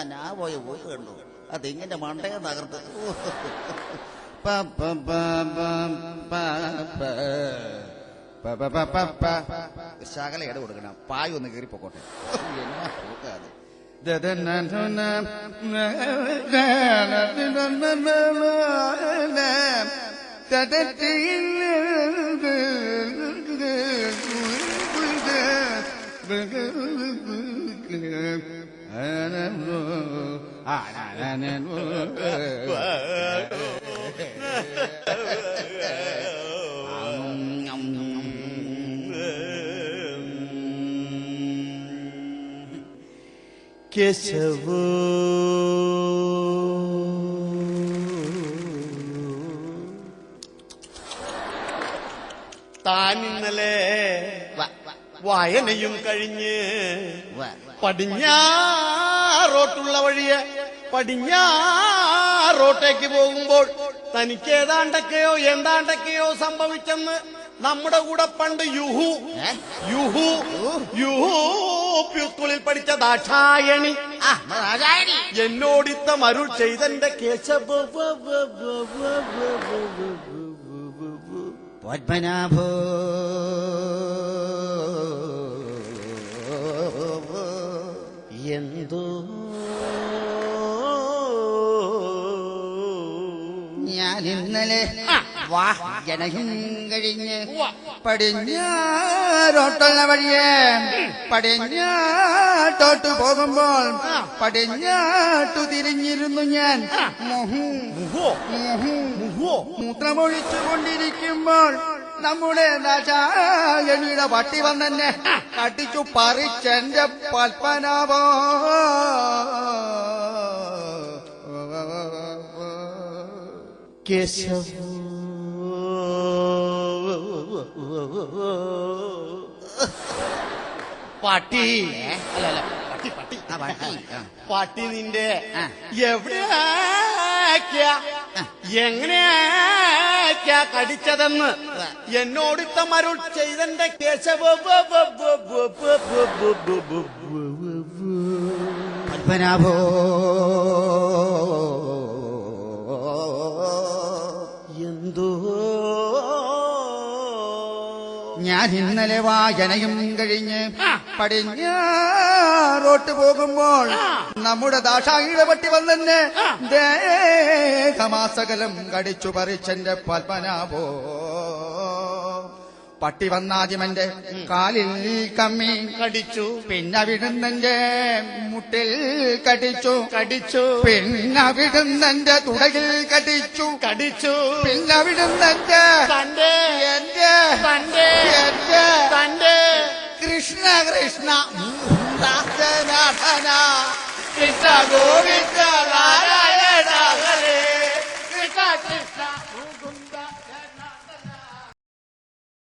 ഞാൻ പോയി കണ്ടു അതിങ്ങനെ മണ്ടയെ തകർത്ത്. ശകല ഇട കൊടുക്കണം, പായ ഒന്ന് കയറി പൊക്കോട്ടെ. എന്നാ പോക്കാത് കേശവ താനിന്നലെ വായനയും കഴിഞ്ഞ് പടിഞ്ഞാറോട്ടുള്ള വഴിയെ പടിഞ്ഞാറോട്ടേക്ക് പോകുമ്പോൾ തനിക്ക് ഏതാണ്ടൊക്കെയോ എന്താണ്ടൊക്കെയോ സംഭവിച്ചെന്ന് നമ്മുടെ കൂടെ പണ്ട് യുഹൂപ്പിൽ പഠിച്ച ദാക്ഷായണി എന്നോടിത്ത മരുൾ ചെയ്തെന്റെ കേശവ പത്മനാഭോ എന്തോ ഞാൻ ഇന്നലെ ജനകം കഴിഞ്ഞ് പടിഞ്ഞാറോട്ടുള്ള വഴിയെ പടിഞ്ഞാട്ടോട്ട് പോകുമ്പോൾ പടിഞ്ഞാട്ടു തിരിഞ്ഞിരുന്നു ഞാൻ. മൂത്രമൊഴിച്ചു കൊണ്ടിരിക്കുമ്പോൾ നമ്മുടെ ദാക്ഷായണിയുടെ പട്ടി വന്നെന്നെ കടിച്ചു പറിച്ചെന്റെ പത്മനാഭോ. കേശവ പാട്ടി അല്ല പാട്ടി നിന്റെ എവിടെയാ എങ്ങനെയാ കടിച്ചതെന്ന് എന്നോടിത്ത മരുൾ ചെയ്തെന്റെ കേശവ പത്മനാഭോ എന്തോ ഞാൻ ഇന്നലെ വായനയും കഴിഞ്ഞ് പടിഞ്ഞാറോട്ട് പോകുമ്പോൾ നമ്മുടെ ദാക്ഷായിയുടെ പട്ടി വന്നെന്നെ ദേഹമാസകലം കടിച്ചു പറിച്ചെന്റെ പത്മനാഭോ. പട്ടി വന്നാദ്യമെന്റെ കാലിൽ കമ്മി കടിച്ചു, പിന്നെ വിടുന്നെന്റെ മുട്ടിൽ കടിച്ചു, പിന്നെ വിടുന്നെന്റെ തുടയിൽ കടിച്ചു, പിന്നെ വിടുന്നെന്റെ എന്റെ കൃഷ്ണ കൃഷ്ണ ദാസനാഥന കൃഷ്ണ ഗോവിന്ദ